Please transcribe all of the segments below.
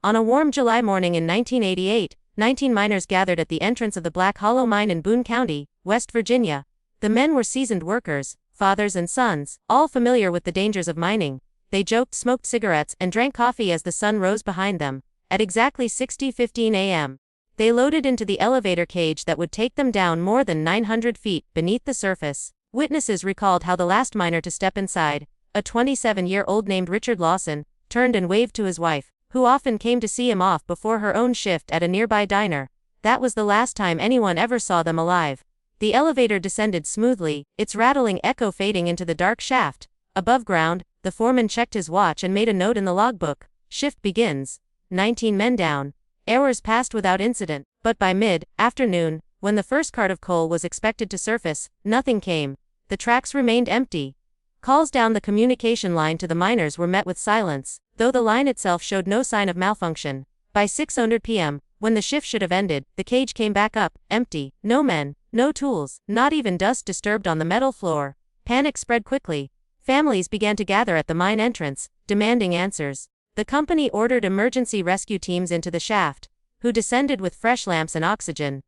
On a warm July morning in 1988, 19 miners gathered at the entrance of the Black Hollow Mine in Boone County, West Virginia. The men were seasoned workers, fathers and sons, all familiar with the dangers of mining. They joked, smoked cigarettes, and drank coffee as the sun rose behind them. At exactly 6:15 a.m., they loaded into the elevator cage that would take them down more than 900 feet beneath the surface. Witnesses recalled how the last miner to step inside, a 27-year-old named Richard Lawson, turned and waved to his wife, who often came to see him off before her own shift at a nearby diner. That was the last time anyone ever saw them alive. The elevator descended smoothly, its rattling echo fading into the dark shaft. Above ground, the foreman checked his watch and made a note in the logbook. Shift begins. 19 men down. Hours passed without incident, but by mid-afternoon, when the first cart of coal was expected to surface, nothing came. The tracks remained empty. Calls down the communication line to the miners were met with silence, though the line itself showed no sign of malfunction. By 6:00 p.m., when the shift should have ended, the cage came back up, empty. No men, no tools, not even dust disturbed on the metal floor. Panic spread quickly. Families began to gather at the mine entrance, demanding answers. The company ordered emergency rescue teams into the shaft, who descended with fresh lamps and oxygen.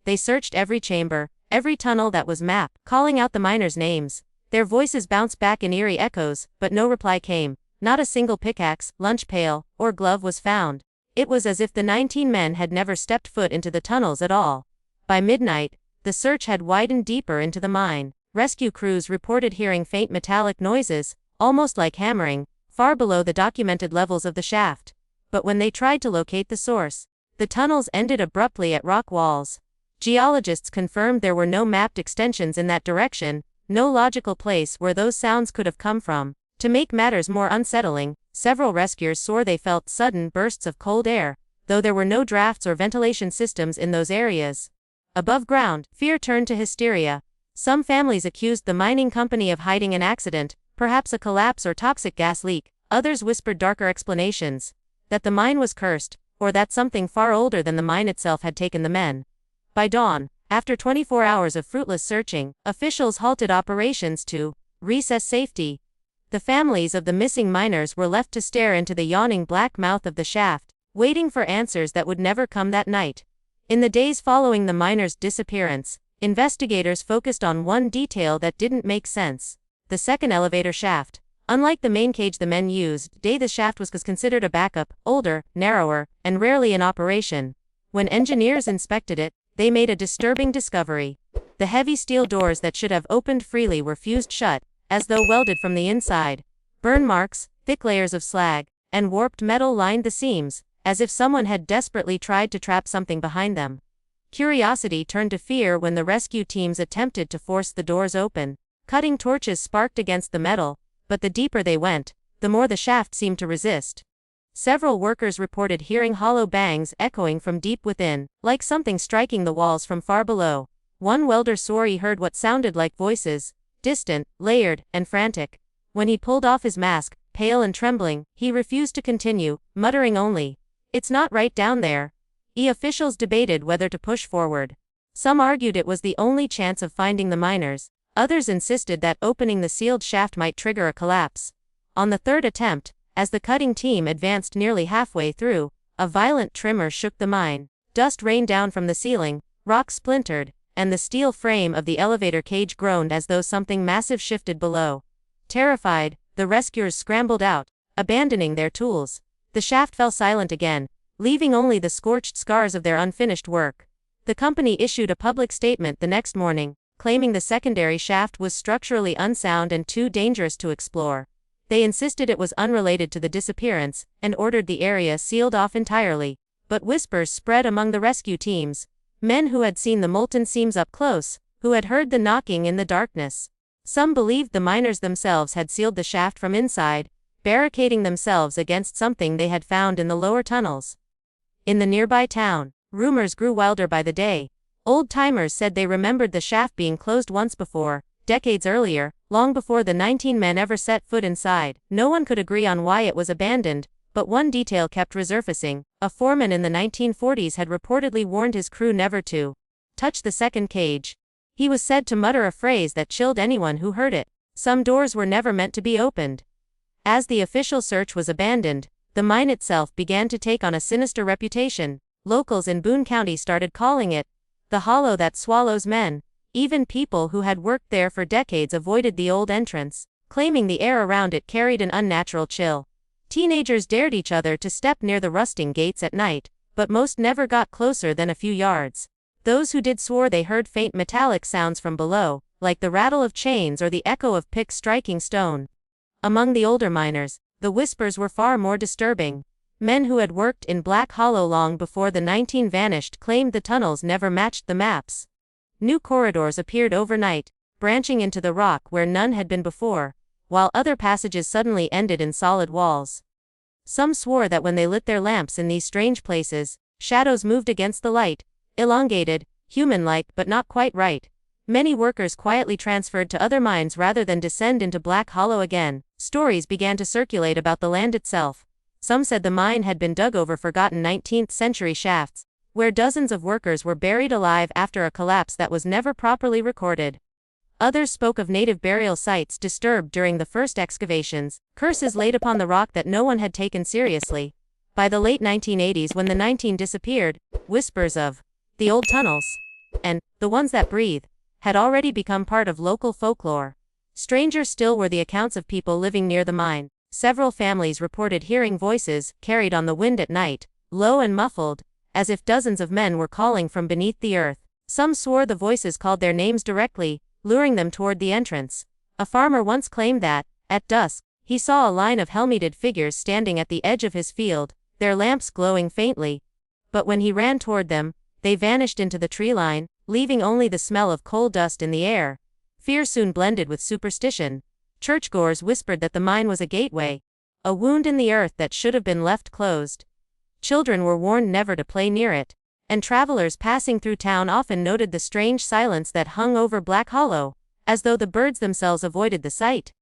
They searched every chamber, every tunnel that was mapped, calling out the miners' names. Their voices bounced back in eerie echoes, but no reply came. Not a single pickaxe, lunch pail, or glove was found. It was as if the 19 men had never stepped foot into the tunnels at all. By midnight, the search had widened deeper into the mine. Rescue crews reported hearing faint metallic noises, almost like hammering, far below the documented levels of the shaft. But when they tried to locate the source, the tunnels ended abruptly at rock walls. Geologists confirmed there were no mapped extensions in that direction, no logical place where those sounds could have come from. To make matters more unsettling, several rescuers swore they felt sudden bursts of cold air, though there were no drafts or ventilation systems in those areas. Above ground, fear turned to hysteria. Some families accused the mining company of hiding an accident, perhaps a collapse or toxic gas leak. Others whispered darker explanations, that the mine was cursed, or that something far older than the mine itself had taken the men. By dawn, after 24 hours of fruitless searching, officials halted operations to reassess safety. The families of the missing miners were left to stare into the yawning black mouth of the shaft, waiting for answers that would never come that night. In the days following the miners' disappearance, investigators focused on one detail that didn't make sense: the second elevator shaft. Unlike the main cage the men used, the shaft was considered a backup, older, narrower, and rarely in operation. When engineers inspected it, they made a disturbing discovery. The heavy steel doors that should have opened freely were fused shut, as though welded from the inside. Burn marks, thick layers of slag, and warped metal lined the seams, as if someone had desperately tried to trap something behind them. Curiosity turned to fear when the rescue teams attempted to force the doors open. Cutting torches sparked against the metal, but the deeper they went, the more the shaft seemed to resist. Several workers reported hearing hollow bangs echoing from deep within, like something striking the walls from far below. One welder swore he heard what sounded like voices, distant, layered, and frantic. When he pulled off his mask, pale and trembling, he refused to continue, muttering only, "It's not right down there." Officials debated whether to push forward. Some argued it was the only chance of finding the miners. Others insisted that opening the sealed shaft might trigger a collapse. On the third attempt, as the cutting team advanced nearly halfway through, a violent tremor shook the mine. Dust rained down from the ceiling, rocks splintered, and the steel frame of the elevator cage groaned as though something massive shifted below. Terrified, the rescuers scrambled out, abandoning their tools. The shaft fell silent again, leaving only the scorched scars of their unfinished work. The company issued a public statement the next morning, claiming the secondary shaft was structurally unsound and too dangerous to explore. They insisted it was unrelated to the disappearance, and ordered the area sealed off entirely. But whispers spread among the rescue teams. Men who had seen the molten seams up close, who had heard the knocking in the darkness. Some believed the miners themselves had sealed the shaft from inside, barricading themselves against something they had found in the lower tunnels. In the nearby town, rumors grew wilder by the day. Old-timers said they remembered the shaft being closed once before, decades earlier, long before the 19 men ever set foot inside. No one could agree on why it was abandoned, but one detail kept resurfacing. A foreman in the 1940s had reportedly warned his crew never to touch the second cage. He was said to mutter a phrase that chilled anyone who heard it. Some doors were never meant to be opened. As the official search was abandoned, the mine itself began to take on a sinister reputation. Locals in Boone County started calling it the hollow that swallows men. Even people who had worked there for decades avoided the old entrance, claiming the air around it carried an unnatural chill. Teenagers dared each other to step near the rusting gates at night, but most never got closer than a few yards. Those who did swore they heard faint metallic sounds from below, like the rattle of chains or the echo of picks striking stone. Among the older miners, the whispers were far more disturbing. Men who had worked in Black Hollow long before the 19 vanished claimed the tunnels never matched the maps. New corridors appeared overnight, branching into the rock where none had been before, while other passages suddenly ended in solid walls. Some swore that when they lit their lamps in these strange places, shadows moved against the light, elongated, human-like but not quite right. Many workers quietly transferred to other mines rather than descend into Black Hollow again. Stories began to circulate about the land itself. Some said the mine had been dug over forgotten 19th-century shafts, where dozens of workers were buried alive after a collapse that was never properly recorded. Others spoke of native burial sites disturbed during the first excavations, curses laid upon the rock that no one had taken seriously. By the late 1980s, when the 19 disappeared, whispers of the old tunnels and the ones that breathe had already become part of local folklore. Stranger still were the accounts of people living near the mine. Several families reported hearing voices carried on the wind at night, low and muffled, as if dozens of men were calling from beneath the earth. Some swore the voices called their names directly, luring them toward the entrance. A farmer once claimed that, at dusk, he saw a line of helmeted figures standing at the edge of his field, their lamps glowing faintly. But when he ran toward them, they vanished into the tree line, leaving only the smell of coal dust in the air. Fear soon blended with superstition. Churchgoers whispered that the mine was a gateway, a wound in the earth that should have been left closed. Children were warned never to play near it, and travelers passing through town often noted the strange silence that hung over Black Hollow, as though the birds themselves avoided the sight.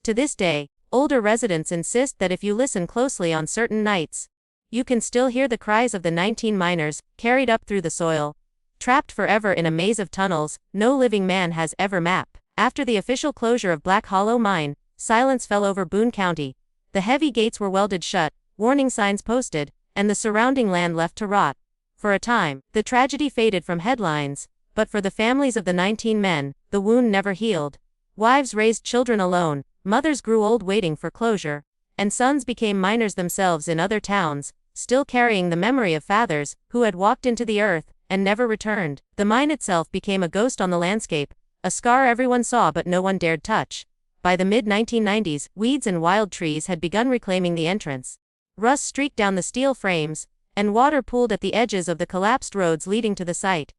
To this day, older residents insist that if you listen closely on certain nights, you can still hear the cries of the 19 miners, carried up through the soil, trapped forever in a maze of tunnels no living man has ever mapped. After the official closure of Black Hollow Mine, silence fell over Boone County. The heavy gates were welded shut, warning signs posted, and the surrounding land left to rot. For a time, the tragedy faded from headlines, but for the families of the 19 men, the wound never healed. Wives raised children alone, mothers grew old waiting for closure, and sons became miners themselves in other towns, still carrying the memory of fathers who had walked into the earth and never returned. The mine itself became a ghost on the landscape, a scar everyone saw but no one dared touch. By the mid-1990s, weeds and wild trees had begun reclaiming the entrance. Rust streaked down the steel frames, and water pooled at the edges of the collapsed roads leading to the site.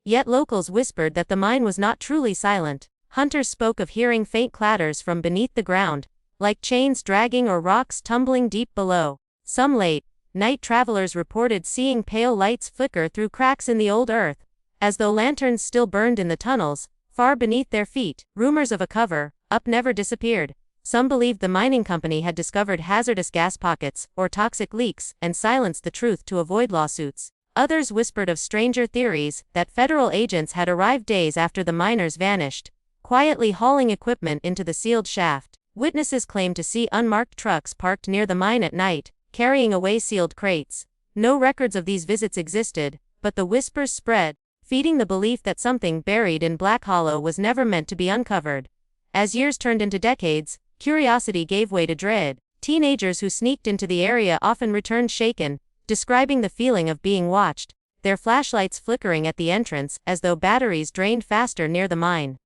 Yet locals whispered that the mine was not truly silent. Hunters spoke of hearing faint clatters from beneath the ground, like chains dragging or rocks tumbling deep below. Some late-night travelers reported seeing pale lights flicker through cracks in the old earth, as though lanterns still burned in the tunnels, far beneath their feet. Rumors of a cover-up never disappeared. Some believed the mining company had discovered hazardous gas pockets or toxic leaks and silenced the truth to avoid lawsuits. Others whispered of stranger theories that federal agents had arrived days after the miners vanished, quietly hauling equipment into the sealed shaft. Witnesses claimed to see unmarked trucks parked near the mine at night, carrying away sealed crates. No records of these visits existed, but the whispers spread, feeding the belief that something buried in Black Hollow was never meant to be uncovered. As years turned into decades, curiosity gave way to dread. Teenagers who sneaked into the area often returned shaken, describing the feeling of being watched, their flashlights flickering at the entrance as though batteries drained faster near the mine.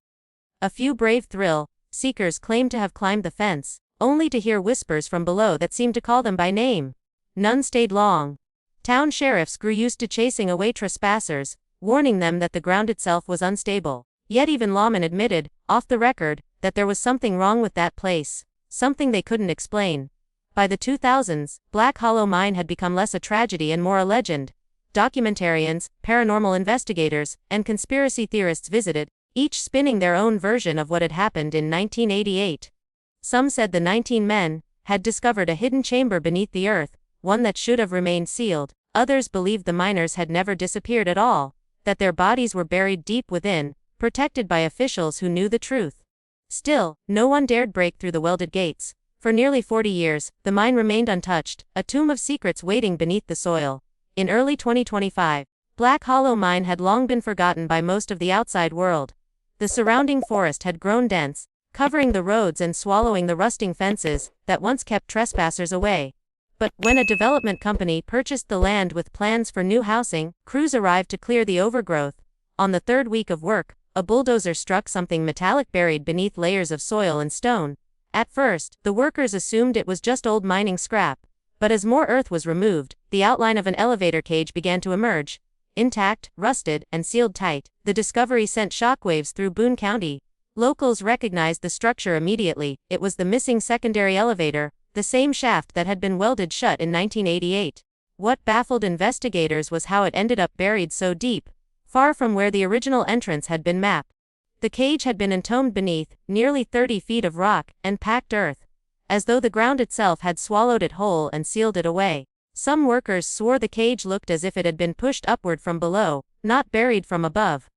A few brave thrill-seekers claimed to have climbed the fence, only to hear whispers from below that seemed to call them by name. None stayed long. Town sheriffs grew used to chasing away trespassers, warning them that the ground itself was unstable. Yet even lawmen admitted, off the record, that there was something wrong with that place, something they couldn't explain. By the 2000s, Black Hollow Mine had become less a tragedy and more a legend. Documentarians, paranormal investigators, and conspiracy theorists visited, each spinning their own version of what had happened in 1988. Some said the 19 men had discovered a hidden chamber beneath the earth, one that should have remained sealed. Others believed the miners had never disappeared at all, that their bodies were buried deep within, protected by officials who knew the truth. Still, no one dared break through the welded gates, For nearly 40 years, the mine remained untouched, a tomb of secrets waiting beneath the soil. In early 2025, Black Hollow Mine had long been forgotten by most of the outside world. The surrounding forest had grown dense, covering the roads and swallowing the rusting fences that once kept trespassers away. But when a development company purchased the land with plans for new housing, crews arrived to clear the overgrowth. On the third week of work, a bulldozer struck something metallic buried beneath layers of soil and stone. At first, the workers assumed it was just old mining scrap. But as more earth was removed, the outline of an elevator cage began to emerge. Intact, rusted, and sealed tight, the discovery sent shockwaves through Boone County. Locals recognized the structure immediately. It was the missing secondary elevator, the same shaft that had been welded shut in 1988. What baffled investigators was how it ended up buried so deep, far from where the original entrance had been mapped. The cage had been entombed beneath nearly 30 feet of rock and packed earth, as though the ground itself had swallowed it whole and sealed it away. Some workers swore the cage looked as if it had been pushed upward from below, not buried from above.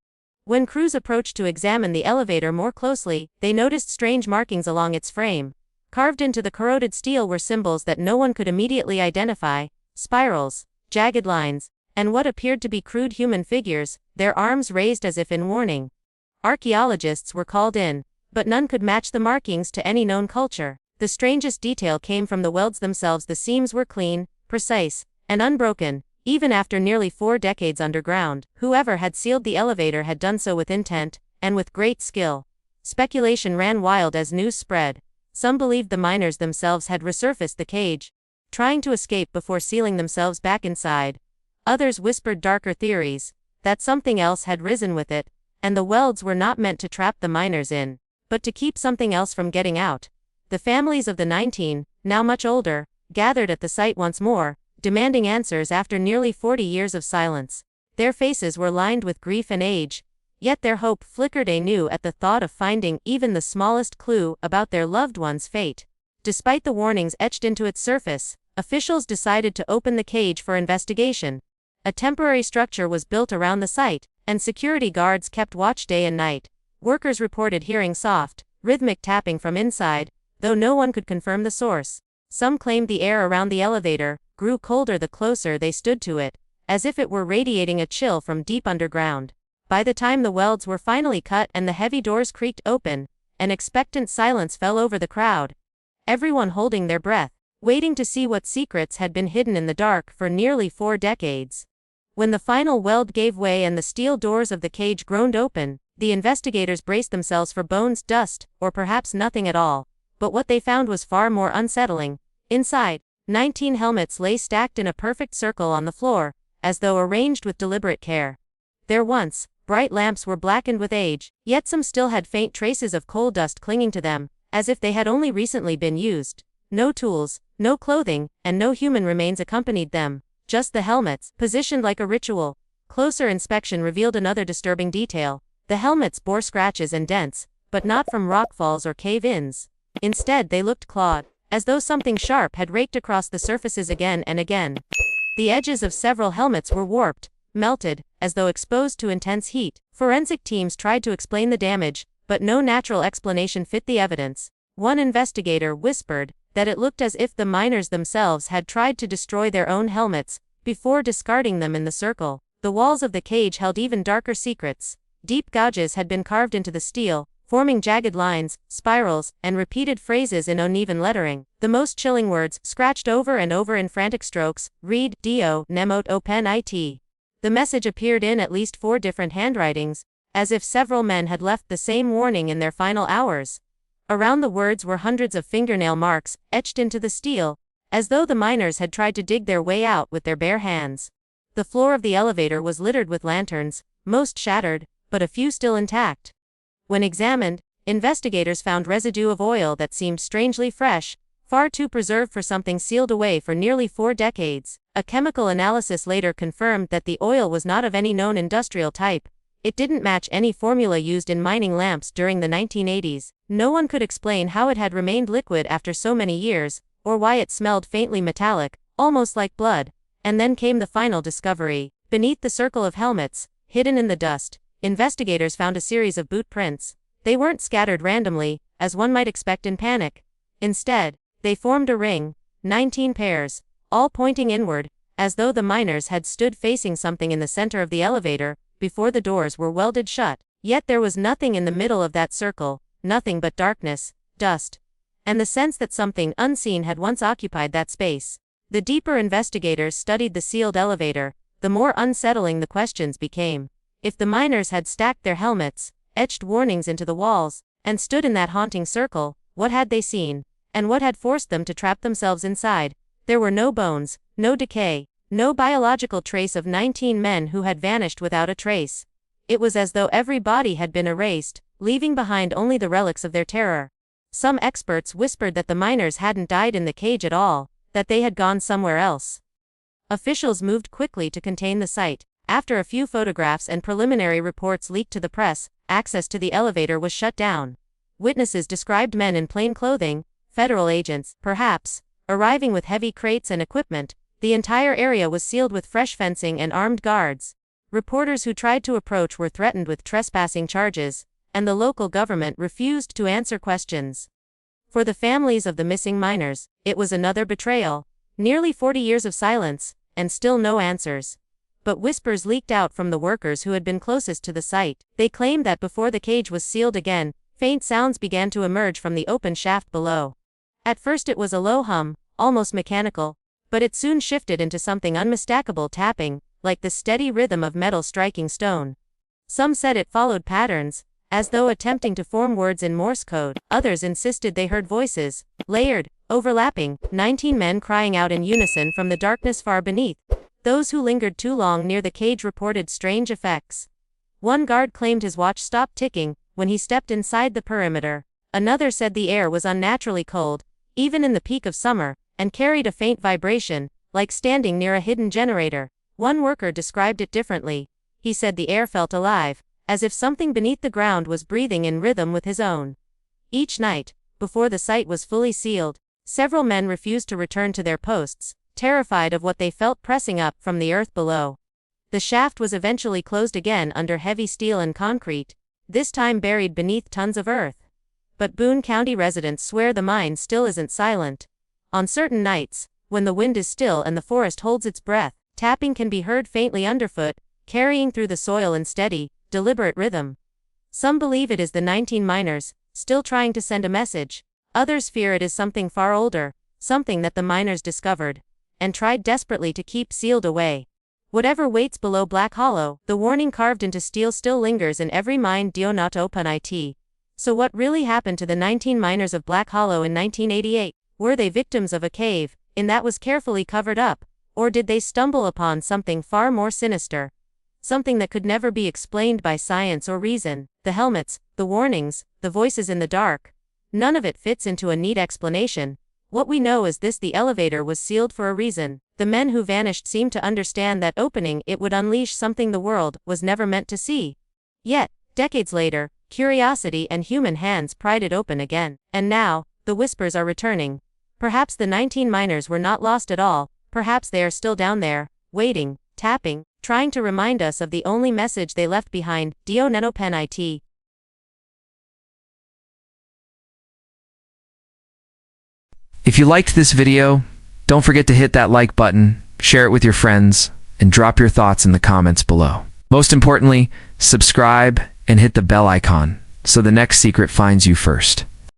When crews approached to examine the elevator more closely, they noticed strange markings along its frame. Carved into the corroded steel were symbols that no one could immediately identify: spirals, jagged lines, and what appeared to be crude human figures, their arms raised as if in warning. Archaeologists were called in, but none could match the markings to any known culture. The strangest detail came from the welds themselves. The seams were clean, precise, and unbroken, even after nearly 4 decades underground. Whoever had sealed the elevator had done so with intent, and with great skill. Speculation ran wild as news spread. Some believed the miners themselves had resurfaced the cage, trying to escape before sealing themselves back inside. Others whispered darker theories, that something else had risen with it, and the welds were not meant to trap the miners in, but to keep something else from getting out. The families of the 19, now much older, gathered at the site once more, demanding answers after nearly 40 years of silence. Their faces were lined with grief and age, yet their hope flickered anew at the thought of finding even the smallest clue about their loved one's fate. Despite the warnings etched into its surface, officials decided to open the cage for investigation. A temporary structure was built around the site, and security guards kept watch day and night. Workers reported hearing soft, rhythmic tapping from inside, though no one could confirm the source. Some claimed the air around the elevator grew colder the closer they stood to it, as if it were radiating a chill from deep underground. By the time the welds were finally cut and the heavy doors creaked open, an expectant silence fell over the crowd. Everyone holding their breath, waiting to see what secrets had been hidden in the dark for nearly 4 decades. When the final weld gave way and the steel doors of the cage groaned open, the investigators braced themselves for bones, dust, or perhaps nothing at all. But what they found was far more unsettling. Inside, 19 helmets lay stacked in a perfect circle on the floor, as though arranged with deliberate care. Their once bright lamps were blackened with age, yet some still had faint traces of coal dust clinging to them, as if they had only recently been used. No tools, no clothing, and no human remains accompanied them. Just the helmets, positioned like a ritual. Closer inspection revealed another disturbing detail. The helmets bore scratches and dents, but not from rockfalls or cave-ins. Instead, they looked clawed, as though something sharp had raked across the surfaces again and again. The edges of several helmets were warped, melted, as though exposed to intense heat. Forensic teams tried to explain the damage, but no natural explanation fit the evidence. One investigator whispered that it looked as if the miners themselves had tried to destroy their own helmets before discarding them in the circle. The walls of the cage held even darker secrets. Deep gouges had been carved into the steel, forming jagged lines, spirals, and repeated phrases in uneven lettering. The most chilling words, scratched over and over in frantic strokes, read, Dio, Nemot Open It. The message appeared in at least 4 different handwritings, as if several men had left the same warning in their final hours. Around the words were hundreds of fingernail marks, etched into the steel, as though the miners had tried to dig their way out with their bare hands. The floor of the elevator was littered with lanterns, most shattered, but a few still intact. When examined, investigators found residue of oil that seemed strangely fresh, far too preserved for something sealed away for nearly 4 decades. A chemical analysis later confirmed that the oil was not of any known industrial type. It didn't match any formula used in mining lamps during the 1980s. No one could explain how it had remained liquid after so many years, or why it smelled faintly metallic, almost like blood. And then came the final discovery. Beneath the circle of helmets, hidden in the dust, investigators found a series of boot prints. They weren't scattered randomly, as one might expect in panic. Instead, They formed a ring, 19 pairs, all pointing inward, as though the miners had stood facing something in the center of the elevator, before the doors were welded shut. Yet there was nothing in the middle of that circle, nothing but darkness, dust, and the sense that something unseen had once occupied that space. The deeper investigators studied the sealed elevator, the more unsettling the questions became. If the miners had stacked their helmets, etched warnings into the walls, and stood in that haunting circle, what had they seen? And what had forced them to trap themselves inside? There were no bones, no decay, no biological trace of 19 men who had vanished without a trace. It was as though every body had been erased, leaving behind only the relics of their terror. Some experts whispered that the miners hadn't died in the cage at all, that they had gone somewhere else. Officials moved quickly to contain the site. After a few photographs and preliminary reports leaked to the press, access to the elevator was shut down. Witnesses described men in plain clothing, federal agents, perhaps, arriving with heavy crates and equipment. The entire area was sealed with fresh fencing and armed guards. Reporters who tried to approach were threatened with trespassing charges, and the local government refused to answer questions. For the families of the missing miners, it was another betrayal. Nearly 40 years of silence, and still no answers. But whispers leaked out from the workers who had been closest to the site. They claimed that before the cage was sealed again, faint sounds began to emerge from the open shaft below. At first it was a low hum, almost mechanical, but it soon shifted into something unmistakable tapping, like the steady rhythm of metal striking stone. Some said it followed patterns, as though attempting to form words in Morse code. Others insisted they heard voices, layered, overlapping, 19 men crying out in unison from the darkness far beneath. Those who lingered too long near the cage reported strange effects. One guard claimed his watch stopped ticking when he stepped inside the perimeter. Another said the air was unnaturally cold, even in the peak of summer, and carried a faint vibration, like standing near a hidden generator. One worker described it differently. He said the air felt alive, as if something beneath the ground was breathing in rhythm with his own. Each night, before the site was fully sealed, several men refused to return to their posts, terrified of what they felt pressing up from the earth below. The shaft was eventually closed again under heavy steel and concrete, this time buried beneath tons of earth. But Boone County residents swear the mine still isn't silent. On certain nights, when the wind is still and the forest holds its breath, tapping can be heard faintly underfoot, carrying through the soil in steady, deliberate rhythm. Some believe it is the 19 miners, still trying to send a message. Others fear it is something far older, something that the miners discovered, and tried desperately to keep sealed away. Whatever waits below Black Hollow, the warning carved into steel still lingers in every mine. Do not open it. So what really happened to the 19 miners of Black Hollow in 1988? Were they victims of a cave in that was carefully covered up, or did they stumble upon something far more sinister? Something that could never be explained by science or reason. The helmets, the warnings, the voices in the dark. None of it fits into a neat explanation. What we know is this: the elevator was sealed for a reason. The men who vanished seemed to understand that opening it would unleash something the world was never meant to see. Yet, decades later, curiosity and human hands pried it open again. And now, the whispers are returning. Perhaps the 19 miners were not lost at all. Perhaps they are still down there, waiting, tapping, trying to remind us of the only message they left behind. Do not open it. If you liked this video, don't forget to hit that like button, share it with your friends, and drop your thoughts in the comments below. Most importantly, subscribe and hit the bell icon so the next secret finds you first.